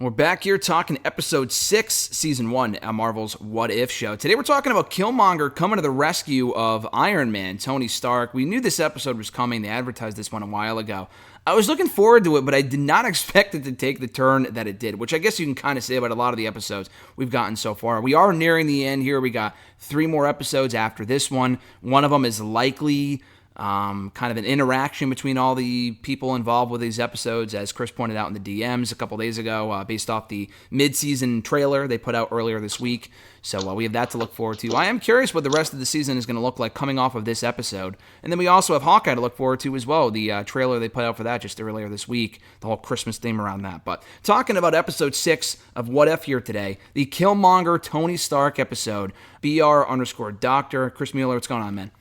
We're back here talking episode 6, season 1 of Marvel's What If show. Today we're talking about Killmonger coming to the rescue of Iron Man, Tony Stark. We knew this episode was coming. They advertised this one a while ago. I was looking forward to it, but I did not expect it to take the turn that it did, which I guess you can kind of say about a lot of the episodes we've gotten so far. We are nearing the end here. We got 3 more episodes after this one. One of them is likely kind of an interaction between all the people involved with these episodes, as Chris pointed out in the DMs a couple days ago, based off the mid-season trailer they put out earlier this week. So we have that to look forward to. I am curious what the rest of the season is going to look like coming off of this episode. And then we also have Hawkeye to look forward to as well. The trailer they put out for that just earlier this week, the whole Christmas theme around that. But talking about episode 6 of What If here today, the Killmonger Tony Stark episode, BR_Doctor. Chris Mueller, what's going on, man?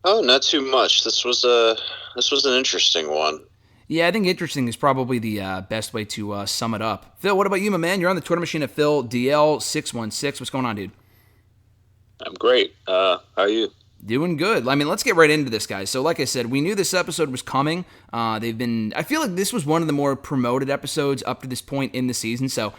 Oh, not too much. This was an interesting one. Yeah, I think interesting is probably the best way to sum it up. Phil, what about you, my man? You're on the Twitter machine at PhilDL616. What's going on, dude? I'm great. How are you? Doing good. I mean, let's get right into this, guys. So, like I said, we knew this episode was coming. I feel like this was one of the more promoted episodes up to this point in the season, so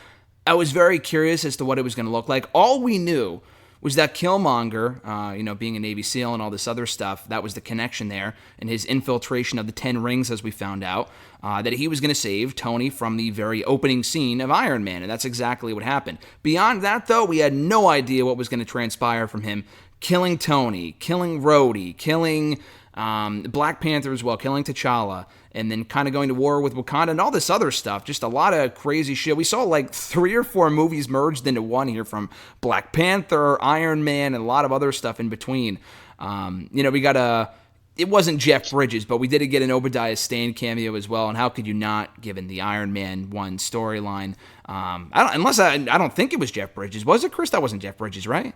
I was very curious as to what it was going to look like. All we knew was that Killmonger, being a Navy SEAL and all this other stuff, that was the connection there, and his infiltration of the 10 rings, as we found out, that he was going to save Tony from the very opening scene of Iron Man, and that's exactly what happened. Beyond that, though, we had no idea what was going to transpire from him killing Tony, killing Rhodey, killing Black Panther as well, killing T'Challa, and then kind of going to war with Wakanda and all this other stuff. Just a lot of crazy shit. We saw like 3 or 4 movies merged into one here, from Black Panther, Iron Man, and a lot of other stuff in between. We got it wasn't Jeff Bridges, but we did get an Obadiah Stane cameo as well, and how could you not, given the Iron Man 1 storyline? I don't think it was Jeff Bridges. Was it, Chris? That wasn't Jeff Bridges, right?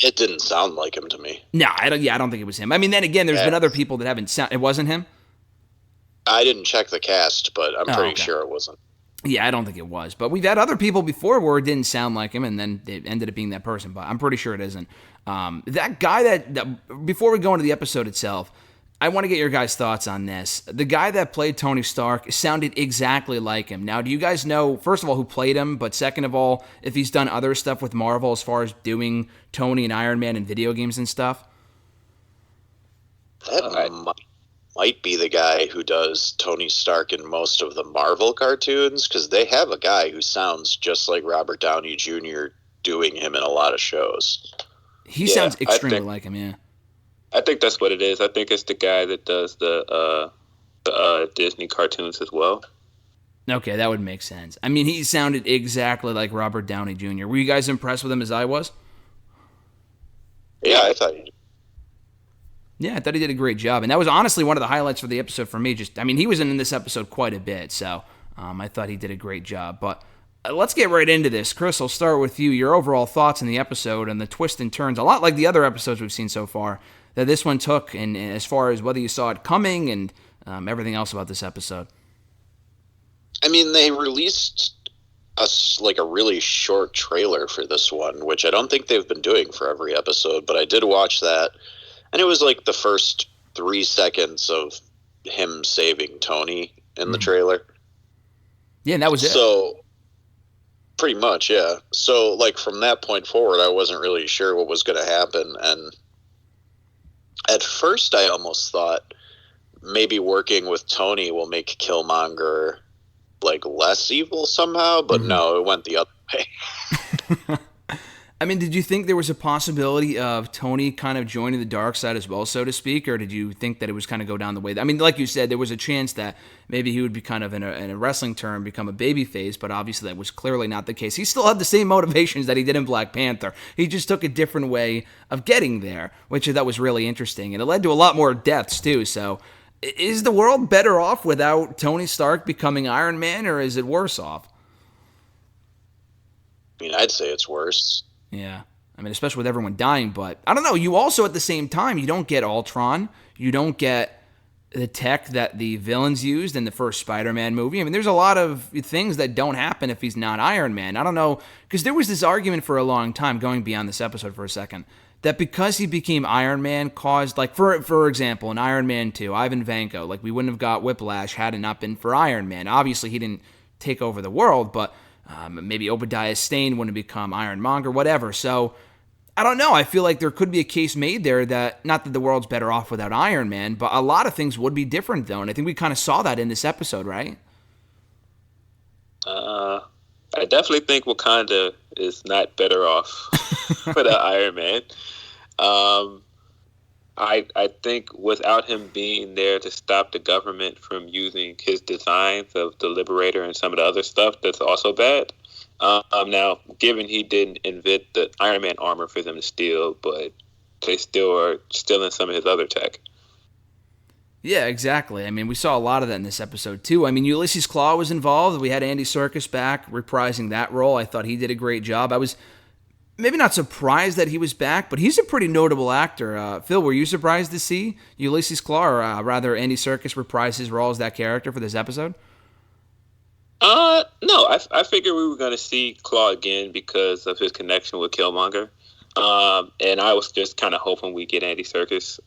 It didn't sound like him to me. No, I don't think it was him. I mean, then again, there's been other people that haven't sound. It wasn't him? I didn't check the cast, but I'm pretty sure it wasn't. Yeah, I don't think it was. But we've had other people before where it didn't sound like him, and then it ended up being that person. But I'm pretty sure it isn't. That guy that before we go into the episode itself, I want to get your guys' thoughts on this. The guy that played Tony Stark sounded exactly like him. Now, do you guys know, first of all, who played him? But second of all, if he's done other stuff with Marvel as far as doing Tony and Iron Man in video games and stuff? That might be the guy who does Tony Stark in most of the Marvel cartoons, because they have a guy who sounds just like Robert Downey Jr. doing him in a lot of shows. He sounds extremely like him, yeah. I think that's what it is. I think it's the guy that does the Disney cartoons as well. Okay, that would make sense. I mean, he sounded exactly like Robert Downey Jr. Were you guys impressed with him as I was? Yeah, I thought he did. Yeah, I thought he did a great job. And that was honestly one of the highlights for the episode for me. He was in this episode quite a bit, so I thought he did a great job. But let's get right into this. Chris, I'll start with you. Your overall thoughts on the episode and the twists and turns, a lot like the other episodes we've seen so far, that this one took, and as far as whether you saw it coming and everything else about this episode. I mean, they released us like a really short trailer for this one, which I don't think they've been doing for every episode, but I did watch that, and it was like the first 3 seconds of him saving Tony in the trailer. Yeah, and that was it. So, pretty much, yeah. So, like, from that point forward, I wasn't really sure what was going to happen, and at first I almost thought maybe working with Tony will make Killmonger like less evil somehow, but no, it went the other way. I mean, did you think there was a possibility of Tony kind of joining the dark side as well, so to speak, or did you think that it was kind of go down the way? I mean, like you said, there was a chance that maybe he would be kind of, in a wrestling term, become a babyface, but obviously that was clearly not the case. He still had the same motivations that he did in Black Panther. He just took a different way of getting there, which I thought was really interesting, and it led to a lot more deaths, too, so is the world better off without Tony Stark becoming Iron Man, or is it worse off? I mean, I'd say it's worse. Yeah, I mean, especially with everyone dying, but I don't know, you also, at the same time, you don't get Ultron, you don't get the tech that the villains used in the first Spider-Man movie. I mean, there's a lot of things that don't happen if he's not Iron Man. I don't know, because there was this argument for a long time, going beyond this episode for a second, that because he became Iron Man caused, like, for example, in Iron Man 2, Ivan Vanko, like, we wouldn't have got Whiplash had it not been for Iron Man. Obviously, he didn't take over the world, but maybe Obadiah Stane wouldn't become Ironmonger, whatever. So I don't know. I feel like there could be a case made there that, not that the world's better off without Iron Man, but a lot of things would be different, though. And I think we kind of saw that in this episode, right? I definitely think Wakanda is not better off without Iron Man. I think without him being there to stop the government from using his designs of the Liberator and some of the other stuff, that's also bad. Now, given he didn't invent the Iron Man armor for them to steal, but they still are stealing some of his other tech. Yeah, exactly. I mean, we saw a lot of that in this episode, too. I mean, Ulysses Claw was involved. We had Andy Serkis back reprising that role. I thought he did a great job. I was maybe not surprised that he was back, but he's a pretty notable actor. Phil, were you surprised to see Ulysses Claw, or rather Andy Serkis reprise his role as that character for this episode? No, I figured we were going to see Claw again because of his connection with Killmonger. And I was just kind of hoping we get Andy Serkis.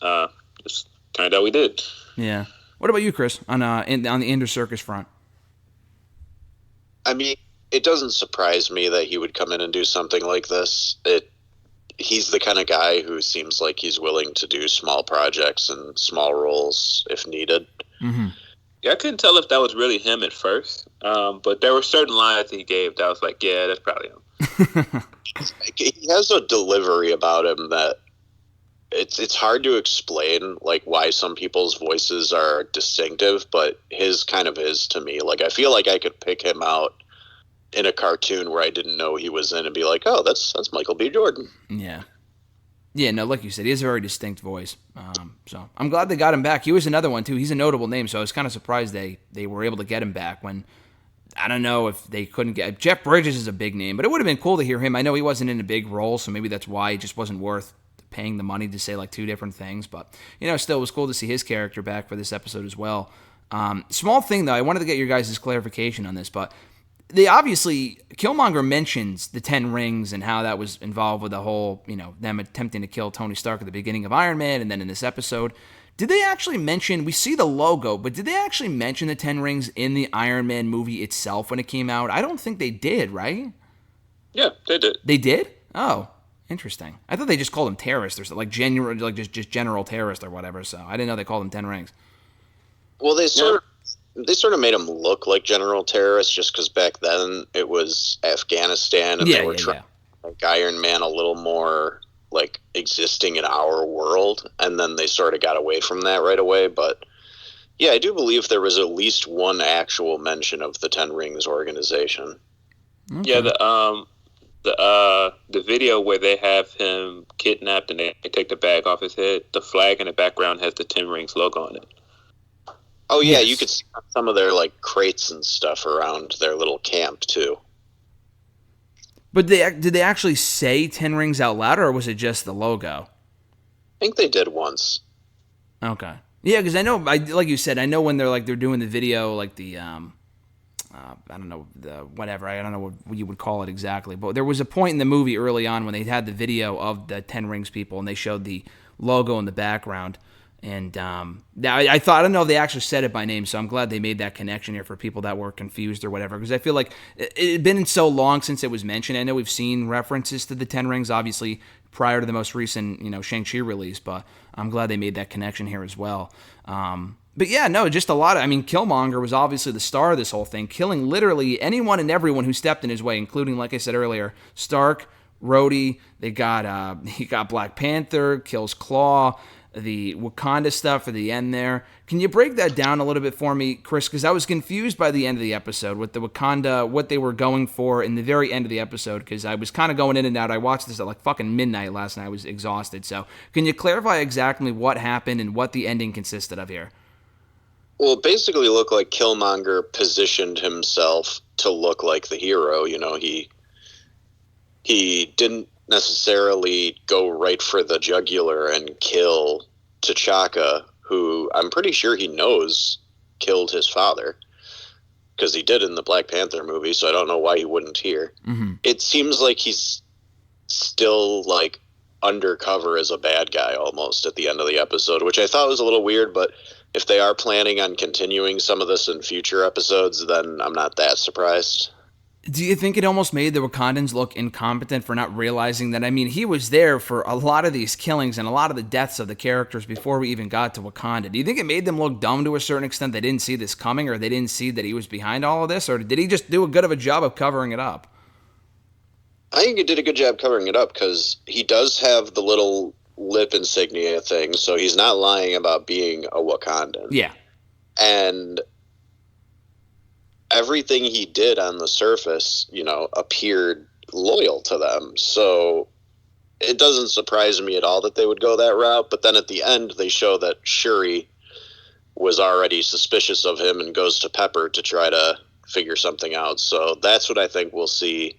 Just turned out we did. Yeah. What about you, Chris, on the Andy Serkis front? I mean, it doesn't surprise me that he would come in and do something like this. He's the kind of guy who seems like he's willing to do small projects and small roles if needed. Mm-hmm. Yeah, I couldn't tell if that was really him at first, but there were certain lines he gave that I was like, yeah, that's probably him. He has a delivery about him that it's hard to explain, like, why some people's voices are distinctive, but his kind of is to me. Like, I feel like I could pick him out in a cartoon where I didn't know he was in and be like, oh, that's Michael B. Jordan. Yeah. Yeah, no, like you said, he has a very distinct voice. So I'm glad they got him back. He was another one, too. He's a notable name, so I was kind of surprised they were able to get him back when, I don't know if they couldn't get... Jeff Bridges is a big name, but it would have been cool to hear him. I know he wasn't in a big role, so maybe that's why it just wasn't worth paying the money to say, like, two different things. But, still, it was cool to see his character back for this episode as well. Small thing, though, I wanted to get your guys' clarification on this, but they obviously, Killmonger mentions the 10 rings and how that was involved with the whole, them attempting to kill Tony Stark at the beginning of Iron Man and then in this episode. Did they actually mention, we see the logo, but did they actually mention the 10 rings in the Iron Man movie itself when it came out? I don't think they did, right? Yeah, they did. They did? Oh, interesting. I thought they just called them terrorists or something, like just general terrorist or whatever, so I didn't know they called them 10 rings. Well, they sort of made them look like general terrorists just because back then it was Afghanistan and they were trying to make Iron Man a little more like existing in our world, and then they sort of got away from that right away. But yeah, I do believe there was at least one actual mention of the Ten Rings organization. Okay. Yeah, the video where they have him kidnapped and they take the bag off his head, the flag in the background has the 10 Rings logo on it. Oh yeah, you could see some of their like crates and stuff around their little camp too. But did they actually say 10 rings out loud, or was it just the logo? I think they did once. Okay. Yeah, because I know, like you said, I know when they're doing the video, like the, I don't know, I don't know what you would call it exactly, but there was a point in the movie early on when they had the video of the 10 Rings people, and they showed the logo in the background. And I don't know if they actually said it by name, so I'm glad they made that connection here for people that were confused or whatever, because I feel like it had been so long since it was mentioned. I know we've seen references to the 10 Rings, obviously, prior to the most recent, Shang-Chi release, but I'm glad they made that connection here as well. But yeah, no, just a lot of, Killmonger was obviously the star of this whole thing, killing literally anyone and everyone who stepped in his way, including, like I said earlier, Stark, Rhodey, he got Black Panther, kills Claw, the Wakanda stuff for the end there. Can you break that down a little bit for me, Chris? Because I was confused by the end of the episode with the Wakanda, what they were going for in the very end of the episode, because I was kind of going in and out. I watched this at like fucking midnight last night. I was exhausted. So can you clarify exactly what happened and what the ending consisted of here? Well, it basically looked like Killmonger positioned himself to look like the hero. He didn't necessarily go right for the jugular and kill T'Chaka, who I'm pretty sure he knows killed his father, because he did in the Black Panther movie, so I don't know why he wouldn't here. Mm-hmm. It seems like he's still like undercover as a bad guy almost at the end of the episode, which I thought was a little weird, but if they are planning on continuing some of this in future episodes, then I'm not that surprised. Do you think it almost made the Wakandans look incompetent for not realizing that? I mean, he was there for a lot of these killings and a lot of the deaths of the characters before we even got to Wakanda. Do you think it made them look dumb to a certain extent? They didn't see this coming, or they didn't see that he was behind all of this? Or did he just do a good of a job of covering it up? I think he did a good job covering it up because he does have the little lip insignia thing, so he's not lying about being a Wakandan. Yeah. And everything he did on the surface, appeared loyal to them. So it doesn't surprise me at all that they would go that route. But then at the end, they show that Shuri was already suspicious of him and goes to Pepper to try to figure something out. So that's what I think we'll see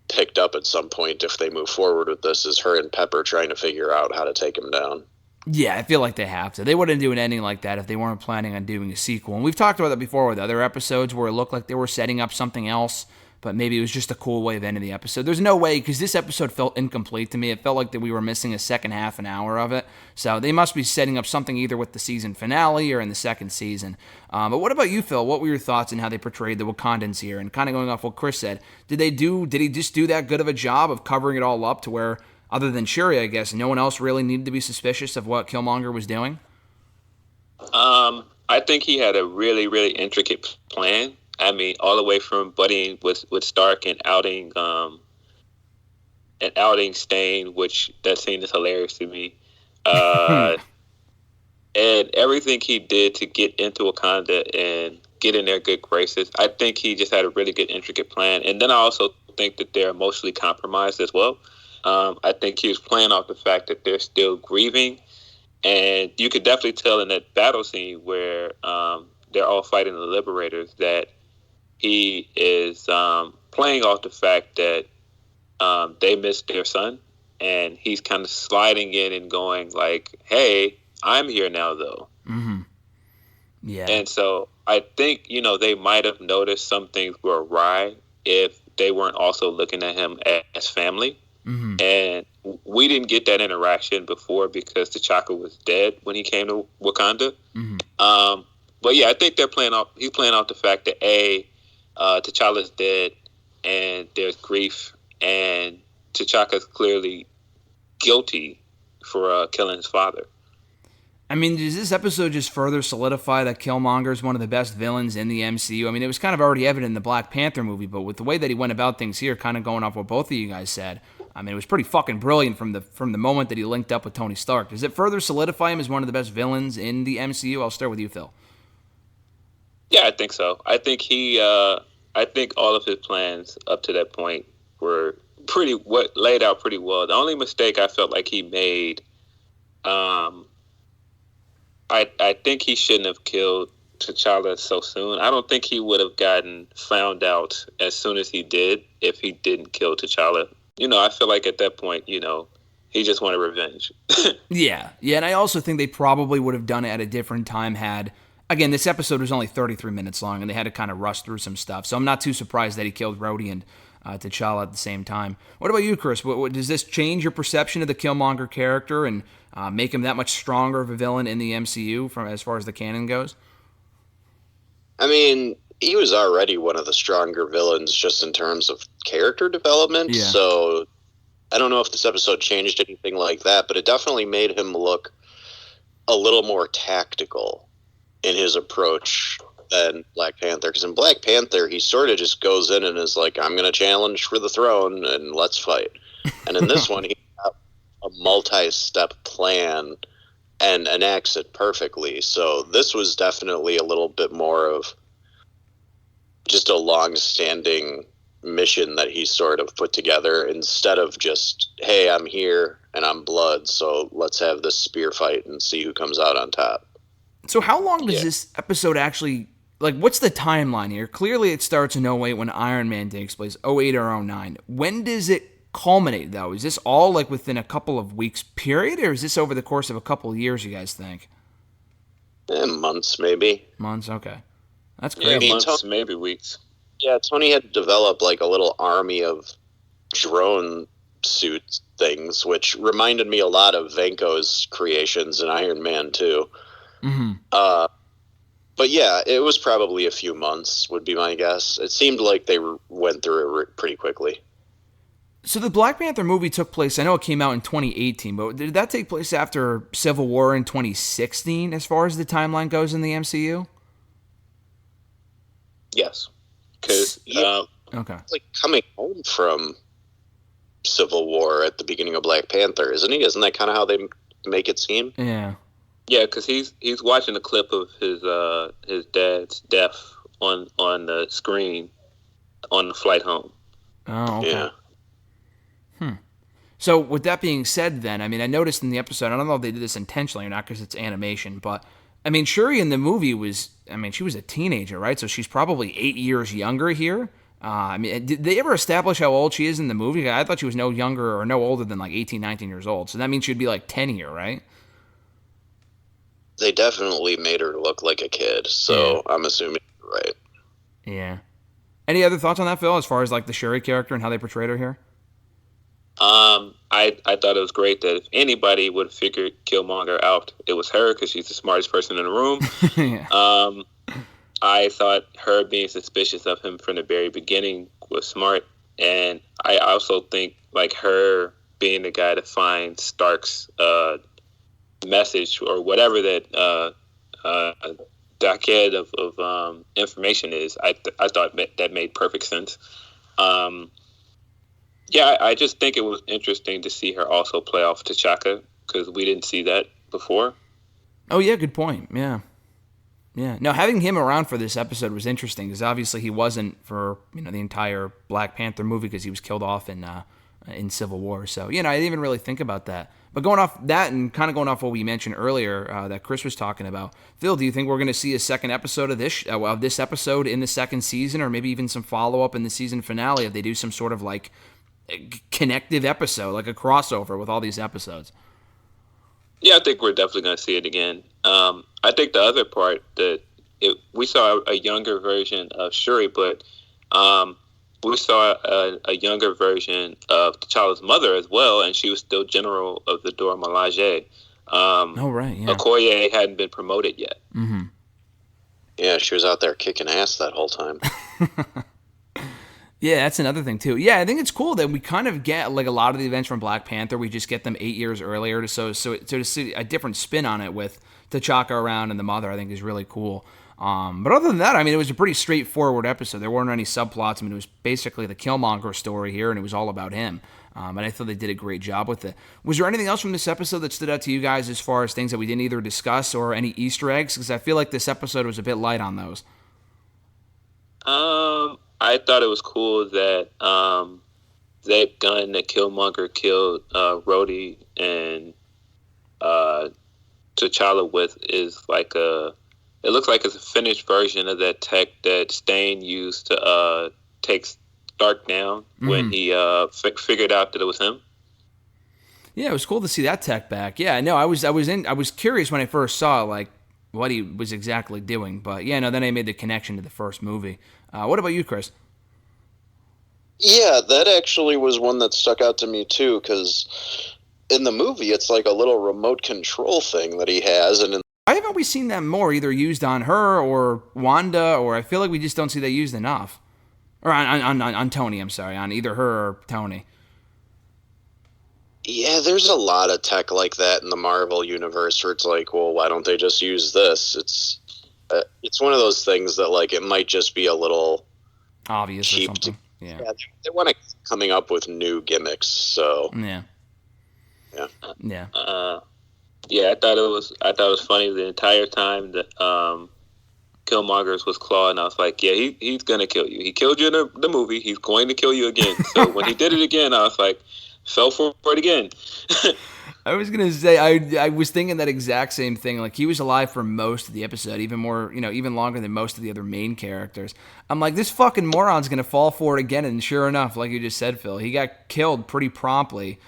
picked up at some point if they move forward with this, is her and Pepper trying to figure out how to take him down. Yeah, I feel like they have to. They wouldn't do an ending like that if they weren't planning on doing a sequel. And we've talked about that before with other episodes where it looked like they were setting up something else, but maybe it was just a cool way of ending the episode. There's no way, because this episode felt incomplete to me. It felt like that we were missing a second half an hour of it. So they must be setting up something either with the season finale or in the second season. But what about you, Phil? What were your thoughts on how they portrayed the Wakandans here? And kind of going off what Chris said, did he just do that good of a job of covering it all up to where, other than Shuri, I guess, no one else really needed to be suspicious of what Killmonger was doing? I think he had a really, really intricate plan. I mean, all the way from buddying with Stark and outing Stain, which that scene is hilarious to me. And everything he did to get into Wakanda and get in their good graces, I think he just had a really good intricate plan. And then I also think that they're emotionally compromised as well. I think he was playing off the fact that they're still grieving. And you could definitely tell in that battle scene where they're all fighting the Liberators that he is playing off the fact that they missed their son. And he's kind of sliding in and going like, hey, I'm here now, though. Mm-hmm. Yeah. And so I think, they might have noticed some things were awry if they weren't also looking at him as family. Mm-hmm. And we didn't get that interaction before because T'Chaka was dead when he came to Wakanda. Mm-hmm. But yeah, I think he's playing off the fact that T'Challa's dead and there's grief, and T'Chaka's clearly guilty for killing his father. I mean, does this episode just further solidify that Killmonger is one of the best villains in the MCU? I mean, it was kind of already evident in the Black Panther movie, but with the way that he went about things here, kind of going off what both of you guys said, I mean, it was pretty fucking brilliant from the moment that he linked up with Tony Stark. Does it further solidify him as one of the best villains in the MCU? I'll start with you, Phil. Yeah, I think so. I think I think all of his plans up to that point were laid out pretty well. The only mistake I felt like he made, I think he shouldn't have killed T'Challa so soon. I don't think he would have gotten found out as soon as he did if he didn't kill T'Challa. I feel like at that point, he just wanted revenge. Yeah, and I also think they probably would have done it at a different time had, again, this episode was only 33 minutes long, and they had to kind of rush through some stuff, so I'm not too surprised that he killed Rhodey and T'Challa at the same time. What about you, Chris? What, does this change your perception of the Killmonger character and make him that much stronger of a villain in the MCU from as far as the canon goes? I mean, he was already one of the stronger villains just in terms of character development. Yeah. So I don't know if this episode changed anything like that, but it definitely made him look a little more tactical in his approach than Black Panther. Because in Black Panther, he sort of just goes in and is like, I'm going to challenge for the throne and let's fight. And in this one, he got a multi-step plan and enacts it perfectly. So this was definitely a little bit more of just a long-standing mission that he sort of put together instead of just, hey, I'm here and I'm blood, so let's have this spear fight and see who comes out on top. So how long does this episode actually, like, what's the timeline here? Clearly it starts in 08 when Iron Man takes place, 08 or 09. When does it culminate, though? Is this all, like, within a couple of weeks period, or is this over the course of a couple of years, you guys think? Months, maybe. Months, okay. That's Yeah, crazy. months, maybe weeks. Yeah, Tony had developed, like, a little army of drone suit things, which reminded me a lot of Vanko's creations in Iron Man 2. But yeah, it was probably a few months, would be my guess. It seemed like they went through it pretty quickly. So the Black Panther movie took place, I know it came out in 2018, but did that take place after Civil War in 2016 as far as the timeline goes in the MCU? Yes. Because, Okay. Like coming home from Civil War at the beginning of Black Panther, isn't he? Isn't that kind of how they make it seem? Yeah. Yeah, because he's watching a clip of his dad's death on the screen on the flight home. Oh, okay. Yeah. So with that being said then, I mean, I noticed in the episode, I don't know if they did this intentionally or not because it's animation, but I mean, Shuri in the movie she was a teenager, right? So she's probably 8 years younger here. I mean, did they ever establish how old she is in the movie? I thought she was no younger or no older than like 18, 19 years old. So that means she'd be like 10 here, right? They definitely made her look like a kid, so I'm assuming you're right. Yeah. Any other thoughts on that, Phil, as far as like the Shuri character and how they portrayed her here? I thought it was great that if anybody would have figured Killmonger out, it was her because she's the smartest person in the room. Yeah. I thought her being suspicious of him from the very beginning was smart, and I also think like her being the guy to find Stark's message or whatever that docket of information is. I thought that made perfect sense. Yeah, I just think it was interesting to see her also play off T'Chaka because we didn't see that before. Oh, yeah, good point. Yeah. Yeah. No, having him around for this episode was interesting because obviously he wasn't for, the entire Black Panther movie because he was killed off in Civil War. So, I didn't even really think about that. But going off that and kind of going off what we mentioned earlier that Chris was talking about, Phil, do you think we're going to see a second episode of this episode in the second season or maybe even some follow-up in the season finale if they do some sort of like connective episode, like a crossover with all these episodes? Yeah, I think we're definitely going to see it again. I think the other part that we saw a younger version of Shuri, but we saw a younger version of T'Challa's mother as well, and she was still General of the Dora Milaje. Oh, right, yeah. Okoye hadn't been promoted yet. Mm-hmm. Yeah, she was out there kicking ass that whole time. Yeah, that's another thing, too. Yeah, I think it's cool that we kind of get, like, a lot of the events from Black Panther, we just get them 8 years earlier, so to see a different spin on it with T'Chaka around and the mother, I think is really cool. But other than that, I mean, it was a pretty straightforward episode. There weren't any subplots. I mean, it was basically the Killmonger story here, and it was all about him. And I thought they did a great job with it. Was there anything else from this episode that stood out to you guys as far as things that we didn't either discuss or any Easter eggs? Because I feel like this episode was a bit light on those. I thought it was cool that that gun that Killmonger killed Rhodey and T'Challa with is like it looks like it's a finished version of that tech that Stain used to take Stark down when he figured out that it was him. Yeah, it was cool to see that tech back. Yeah, no, I was curious when I first saw like what he was exactly doing, but yeah, no, then I made the connection to the first movie. What about you, Chris? Yeah, that actually was one that stuck out to me too, because in the movie it's like a little remote control thing that he has, and why haven't we seen that more, either used on her or Wanda, or I feel like we just don't see that used enough, or on Tony. I'm sorry, on either her or Tony. Yeah, there's a lot of tech like that in the Marvel universe where it's like, well, why don't they just use this? It's one of those things that like it might just be a little obvious cheap or something. Yeah, they want to coming up with new gimmicks. So yeah. Yeah, I thought it was funny the entire time that Killmonger's was clawing. I was like, yeah, he's gonna kill you. He killed you in the movie. He's going to kill you again. So when he did it again, I was like, fell for it again. I was gonna say I was thinking that exact same thing. Like he was alive for most of the episode, even more, even longer than most of the other main characters. I'm like, this fucking moron's gonna fall for it again, and sure enough, like you just said, Phil, he got killed pretty promptly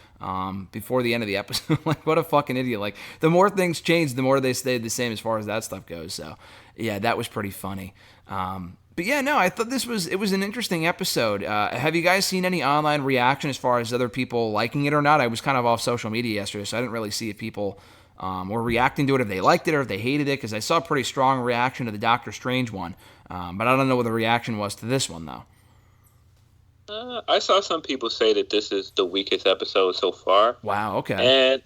before the end of the episode. Like, what a fucking idiot! Like, the more things changed, the more they stayed the same as far as that stuff goes. So, yeah, that was pretty funny. But yeah, no, I thought it was an interesting episode. Have you guys seen any online reaction as far as other people liking it or not? I was kind of off social media yesterday, so I didn't really see if people were reacting to it, if they liked it or if they hated it, because I saw a pretty strong reaction to the Doctor Strange one. But I don't know what the reaction was to this one, though. I saw some people say that this is the weakest episode so far. Wow, okay. And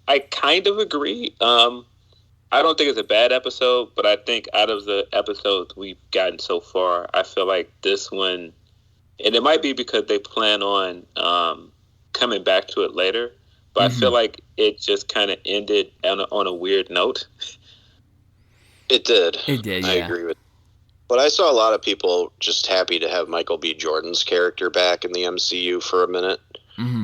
I kind of agree. I don't think it's a bad episode, but I think out of the episodes we've gotten so far, I feel like this one, and it might be because they plan on coming back to it later, but I feel like it just kind of ended on a weird note. It did. It did, yeah. I agree with. But I saw a lot of people just happy to have Michael B. Jordan's character back in the MCU for a minute. Mm-hmm.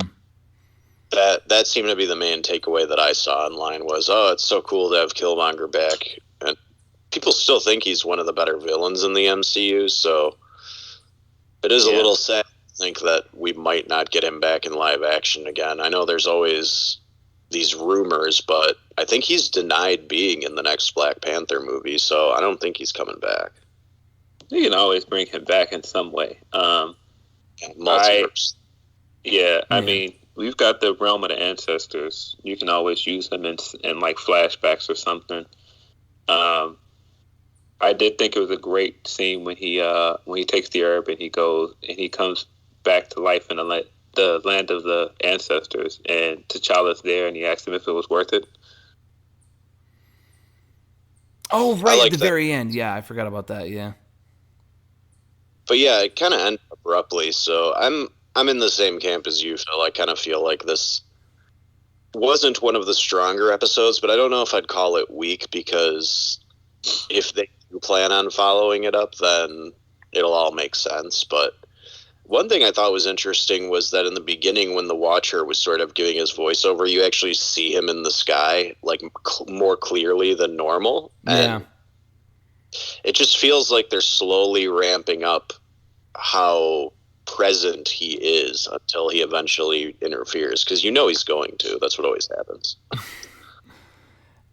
That seemed to be the main takeaway that I saw online was, oh, it's so cool to have Killmonger back. And people still think he's one of the better villains in the MCU, so it is a little sad to think that we might not get him back in live action again. I know there's always these rumors, but I think he's denied being in the next Black Panther movie, so I don't think he's coming back. You can always bring him back in some way. Multiverse. I mean, we've got the realm of the ancestors. You can always use them in like flashbacks or something. I did think it was a great scene when he takes the herb and he goes and he comes back to life in the land of the ancestors, and T'Challa's there and he asked him if it was worth it. Oh, right, at the very end. Yeah, I forgot about that, yeah. But yeah, it kind of ended abruptly, so I'm in the same camp as you, Phil. I kind of feel like this wasn't one of the stronger episodes, but I don't know if I'd call it weak, because if they do plan on following it up, then it'll all make sense. But one thing I thought was interesting was that in the beginning, when the Watcher was sort of giving his voiceover, you actually see him in the sky, like more clearly than normal. Yeah. And it just feels like they're slowly ramping up how present he is until he eventually interferes, because you know he's going to. That's what always happens.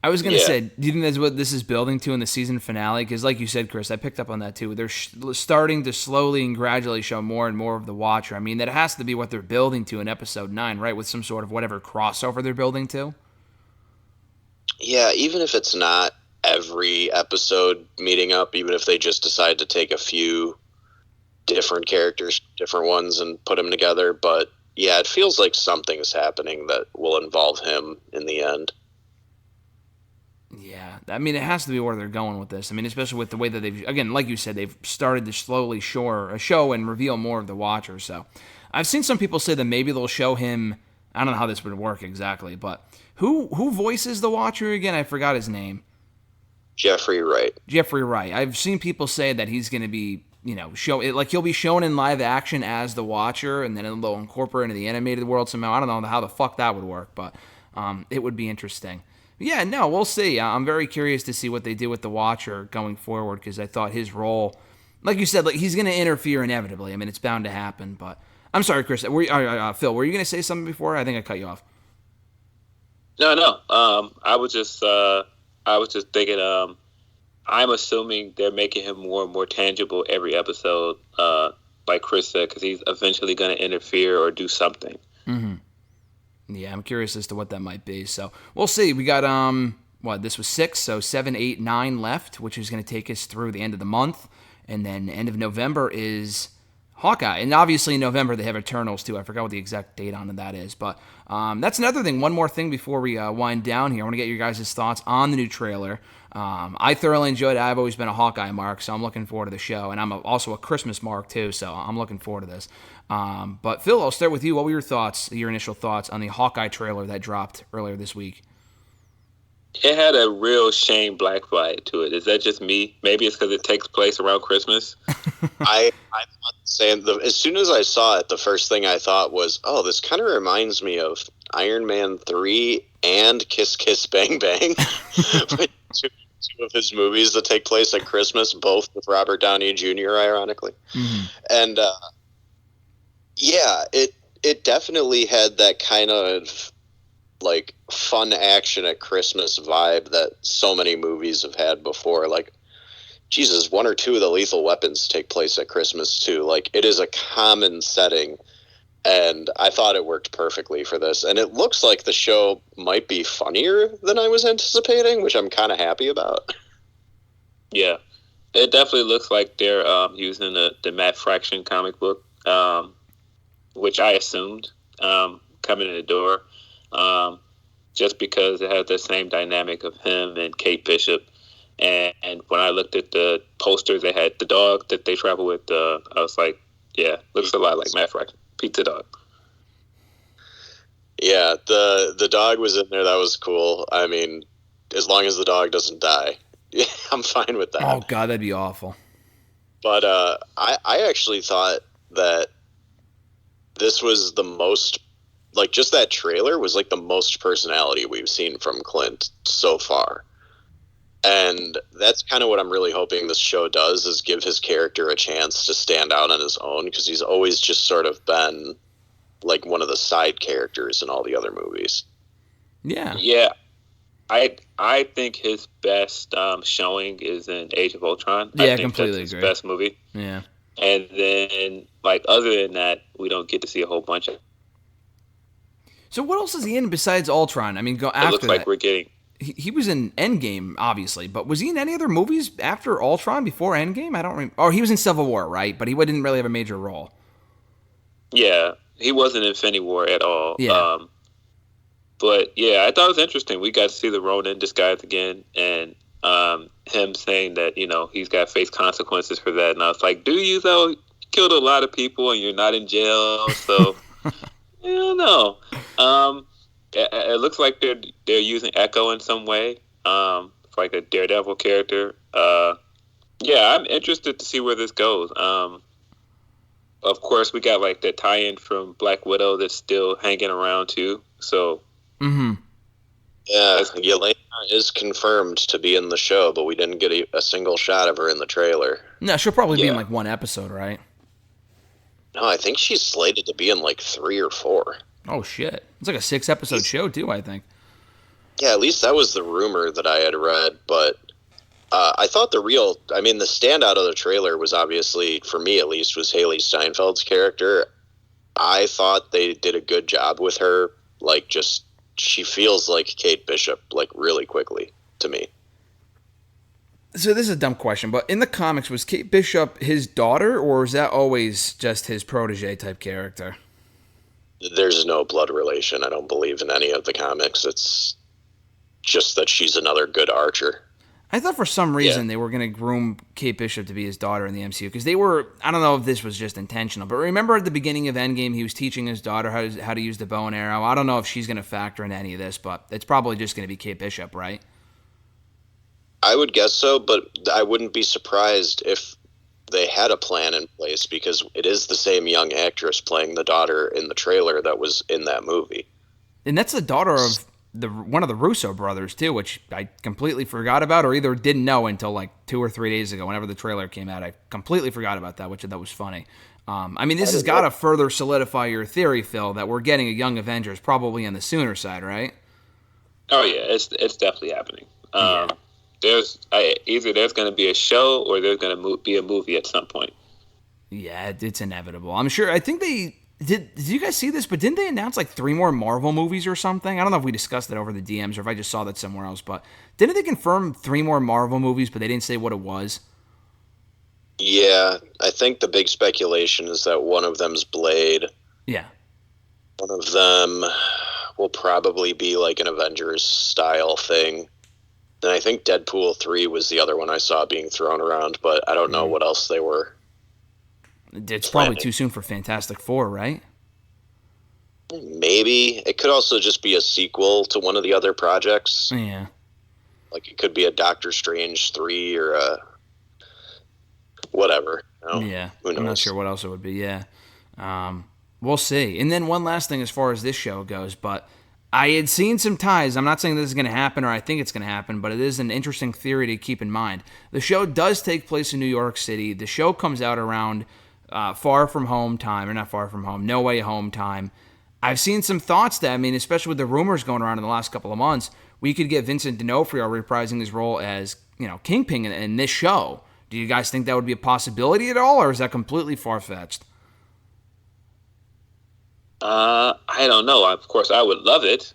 I was going to say, do you think that's what this is building to in the season finale? Because like you said, Chris, I picked up on that too. They're starting to slowly and gradually show more and more of the Watcher. I mean, that has to be what they're building to in episode 9, right? With some sort of whatever crossover they're building to. Yeah, even if it's not every episode meeting up, even if they just decide to take a few different characters, different ones, and put them together. But yeah, it feels like something is happening that will involve him in the end. Yeah, I mean, it has to be where they're going with this. I mean, especially with the way that they've, again, like you said, they've started to slowly show and reveal more of the Watcher. So I've seen some people say that maybe they'll show him, I don't know how this would work exactly, but who voices the Watcher again? I forgot his name. Jeffrey Wright. I've seen people say that he's going to be, he'll be shown in live action as the Watcher, and then they'll incorporate into the animated world somehow. I don't know how the fuck that would work, but it would be interesting. Yeah, no, we'll see. I'm very curious to see what they do with the Watcher going forward, because I thought his role, like you said, like he's going to interfere inevitably. I mean, it's bound to happen. But I'm sorry, Chris. Phil, were you going to say something before? I think I cut you off. No. I was just thinking. I'm assuming they're making him more and more tangible every episode, like Chris said, because he's eventually going to interfere or do something. Mm-hmm. Yeah, I'm curious as to what that might be. So we'll see. We got this was 6, so 7, 8, 9 left, which is going to take us through the end of the month, and then end of November is Hawkeye, and obviously in November they have Eternals too. I forgot what the exact date on that is, but that's another thing. One more thing before we wind down here. I want to get your guys' thoughts on the new trailer. I thoroughly enjoyed it. I've always been a Hawkeye mark, so I'm looking forward to the show, and I'm also a Christmas mark too, so I'm looking forward to this. But Phil, I'll start with you. What were your initial thoughts on the Hawkeye trailer that dropped earlier this week? It had a real Shane Black vibe to it. Is that just me? Maybe it's because it takes place around Christmas. I thought saying as soon as I saw it, the first thing I thought was, "Oh, this kind of reminds me of Iron Man 3 and Kiss Kiss Bang Bang." Two of his movies that take place at Christmas, both with Robert Downey Jr., ironically. Mm-hmm. And it definitely had that kind of like fun action at Christmas vibe that so many movies have had before. Like, Jesus, 1 or 2 of the Lethal Weapons take place at Christmas too. Like, it is a common setting. And I thought it worked perfectly for this. And it looks like the show might be funnier than I was anticipating, which I'm kind of happy about. Yeah. It definitely looks like they're using the Matt Fraction comic book, which I assumed coming in the door, just because it has the same dynamic of him and Kate Bishop. And when I looked at the posters, they had the dog that they travel with. I was like, yeah, looks a lot like Matt Fraction. Pizza dog. Yeah, the dog was in there. That was cool. I mean, as long as the dog doesn't die, I'm fine with that. Oh, God, that'd be awful. But I actually thought that this was the most, like, just that trailer was like the most personality we've seen from Clint so far. And that's kind of what I'm really hoping this show does, is give his character a chance to stand out on his own, because he's always just sort of been like one of the side characters in all the other movies. Yeah. Yeah. I think his best showing is in Age of Ultron. Yeah, I think completely that's his agree. best movie. Yeah. And then, like, other than that, we don't get to see a whole bunch of. So what else is he in besides Ultron? I mean, go It after looks like that. we're getting. He was in Endgame, obviously, but was he in any other movies after Ultron, before Endgame? I don't remember. Or he was in Civil War, right? But he didn't really have a major role. Yeah, he wasn't in Infinity War at all. Yeah. But yeah, I thought it was interesting. We got to see the Ronin disguise again, and him saying that he's got to face consequences for that. And I was like, do you though? You killed a lot of people, and you're not in jail, so I don't know. It looks like they're using Echo in some way, like a Daredevil character. Yeah, I'm interested to see where this goes. Of course, we got like the tie-in from Black Widow that's still hanging around too. So, Mm-hmm. Yeah, Yelena is confirmed to be in the show, but we didn't get a single shot of her in the trailer. No, she'll probably be in Yeah. like one episode, right? No, I think she's slated to be in like 3 or 4. Oh, shit. It's like a 6-episode show, too, I think. Yeah, at least that was the rumor that I had read, but I thought the standout of the trailer was obviously, for me at least, was Haley Steinfeld's character. I thought they did a good job with her, like, just, she feels like Kate Bishop, like, really quickly, to me. So this is a dumb question, but in the comics, was Kate Bishop his daughter, or was that always just his protege type character? There's no blood relation, I don't believe, in any of the comics. It's just that she's another good archer. I thought for some reason they were going to groom Kate Bishop to be his daughter in the MCU, because they were, I don't know if this was just intentional, but remember at the beginning of Endgame, he was teaching his daughter how to use the bow and arrow. I don't know if she's going to factor into any of this, but it's probably just going to be Kate Bishop, right? I would guess so, but I wouldn't be surprised if they had a plan in place, because it is the same young actress playing the daughter in the trailer that was in that movie. And that's the daughter of one of the Russo brothers, too, which I completely forgot about, or either didn't know until like 2 or 3 days ago, whenever the trailer came out. I completely forgot about that, which I thought was funny. I mean, this has got to further solidify your theory, Phil, that we're getting a Young Avengers probably on the sooner side, right? Oh yeah, it's definitely happening. There's either there's going to be a show or there's going to be a movie at some point. Yeah, it's inevitable. I'm sure. I think they did you guys see this? But didn't they announce like 3 more Marvel movies or something? I don't know if we discussed it over the DMs or if I just saw that somewhere else. But didn't they confirm 3 more Marvel movies? But they didn't say what it was. Yeah, I think the big speculation is that one of them's Blade. Yeah. One of them will probably be like an Avengers-style thing. And I think Deadpool 3 was the other one I saw being thrown around, but I don't know what else they were. It's probably too soon for Fantastic Four, right? Maybe. It could also just be a sequel to one of the other projects. Yeah. Like it could be a Doctor Strange 3 or a whatever. Yeah. Who knows? I'm not sure what else it would be, yeah. We'll see. And then one last thing as far as this show goes, but I had seen some ties. I'm not saying this is going to happen or I think it's going to happen, but it is an interesting theory to keep in mind. The show does take place in New York City. The show comes out around Far From Home time, or not Far From Home, No Way Home time. I've seen some thoughts that, I mean, especially with the rumors going around in the last couple of months, we could get Vincent D'Onofrio reprising his role as, Kingpin in this show. Do you guys think that would be a possibility at all, or is that completely far-fetched? I don't know. Of course, I would love it.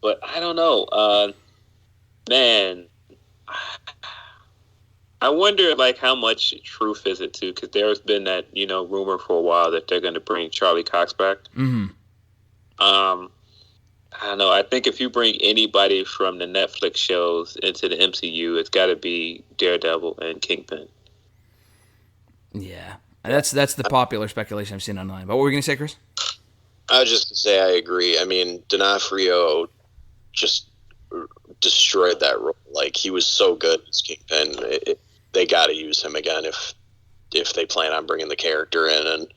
But I don't know. Man, I wonder like how much truth is it too? Because there's been that rumor for a while that they're going to bring Charlie Cox back. Mm-hmm. I don't know. I think if you bring anybody from the Netflix shows into the MCU, it's got to be Daredevil and Kingpin. Yeah, that's the popular speculation I've seen online. But what were you going to say, Chris? I was just going to say I agree. I mean, D'Onofrio just destroyed that role. Like, he was so good as Kingpin. They got to use him again if they plan on bringing the character in. And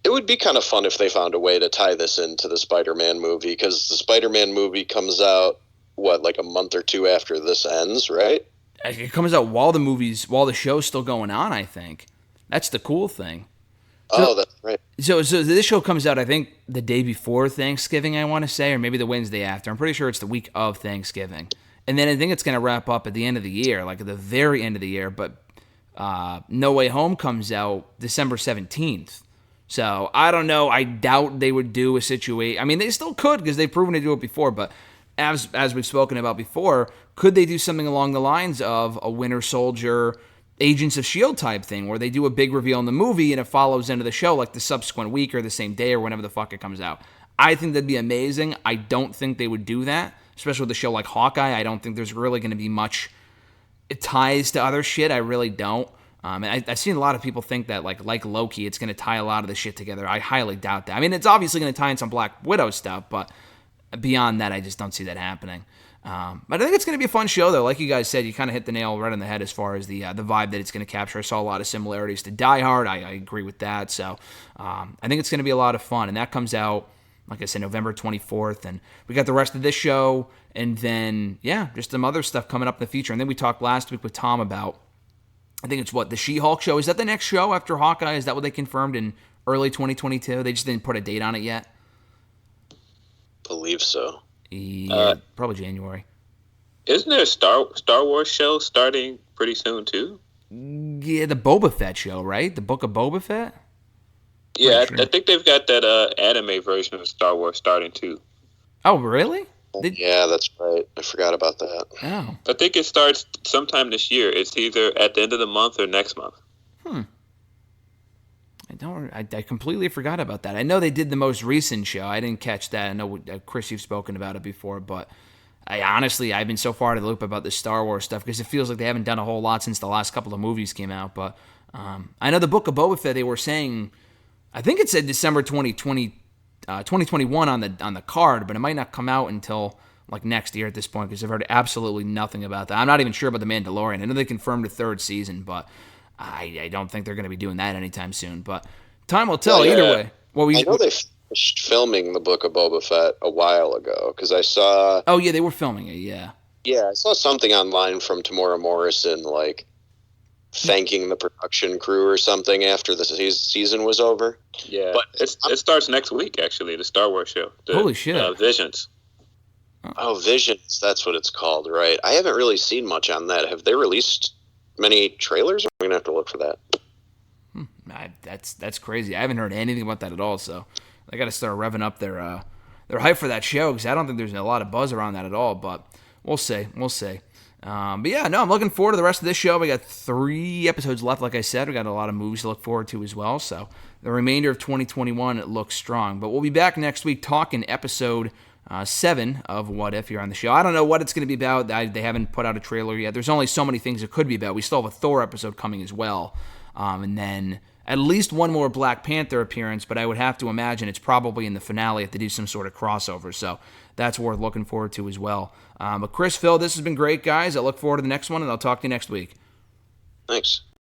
it would be kind of fun if they found a way to tie this into the Spider-Man movie, because the Spider-Man movie comes out, like a month or two after this ends, right? It comes out while the show's still going on, I think. That's the cool thing. Oh, that's right. So this show comes out, I think, the day before Thanksgiving, I want to say, or maybe the Wednesday after. I'm pretty sure it's the week of Thanksgiving. And then I think it's going to wrap up at the end of the year, like at the very end of the year. But No Way Home comes out December 17th. So I don't know. I doubt they would do a situation. I mean, they still could because they've proven to do it before. But as we've spoken about before, could they do something along the lines of a Winter Soldier, Agents of S.H.I.E.L.D. type thing where they do a big reveal in the movie and it follows into the show like the subsequent week or the same day or whenever the fuck it comes out? I think that'd be amazing. I don't think they would do that, especially with a show like Hawkeye. I don't think there's really going to be much ties to other shit. I really don't. And I've seen a lot of people think that like Loki, it's going to tie a lot of the shit together. I highly doubt that. I mean, it's obviously going to tie in some Black Widow stuff, but beyond that, I just don't see that happening. But I think it's going to be a fun show, though. Like you guys said, you kind of hit the nail right on the head as far as the vibe that it's going to capture. I saw a lot of similarities to Die Hard. I agree with that. So I think it's going to be a lot of fun. And that comes out, like I said, November 24th. And we got the rest of this show. And then, yeah, just some other stuff coming up in the future. And then we talked last week with Tom about, I think it's the She-Hulk show. Is that the next show after Hawkeye? Is that what they confirmed in early 2022? They just didn't put a date on it yet? Believe so. Yeah, probably January. Isn't there a Star Wars show starting pretty soon too? Yeah, the Boba Fett show, right? The Book of Boba Fett? Yeah, sure. I think they've got that anime version of Star Wars starting too. Oh, really? Yeah, that's right. I forgot about that. Oh. I think it starts sometime this year. It's either at the end of the month or next month. I completely forgot about that. I know they did the most recent show. I didn't catch that. I know, Chris, you've spoken about it before, but I've been so far out of the loop about the Star Wars stuff because it feels like they haven't done a whole lot since the last couple of movies came out. But I know the Book of Boba Fett, they were saying, I think it said December 2021 on the card, but it might not come out until like next year at this point because I've heard absolutely nothing about that. I'm not even sure about The Mandalorian. I know they confirmed a third season, but I don't think they're going to be doing that anytime soon. But time will tell either way. I know they finished filming the Book of Boba Fett a while ago because I saw... Oh, yeah, they were filming it, yeah. Yeah, I saw something online from Tamora Morrison, like, thanking the production crew or something after the season was over. Yeah, but it starts next week, actually, the Star Wars show. Holy shit. Visions. Oh, Visions, that's what it's called, right? I haven't really seen much on that. Have they released many trailers? I'm going to have to look for that. That's crazy. I haven't heard anything about that at all, so they got to start revving up their hype for that show because I don't think there's a lot of buzz around that at all, but we'll see. But yeah, no, I'm looking forward to the rest of this show. We got 3 episodes left, like I said. We got a lot of movies to look forward to as well, so the remainder of 2021 looks strong. But we'll be back next week talking episode 7 of What If here on the show. I don't know what it's going to be about. They haven't put out a trailer yet. There's only so many things it could be about. We still have a Thor episode coming as well. And then at least one more Black Panther appearance, but I would have to imagine it's probably in the finale if they do some sort of crossover. So that's worth looking forward to as well. But Chris, Phil, this has been great, guys. I look forward to the next one, and I'll talk to you next week. Thanks.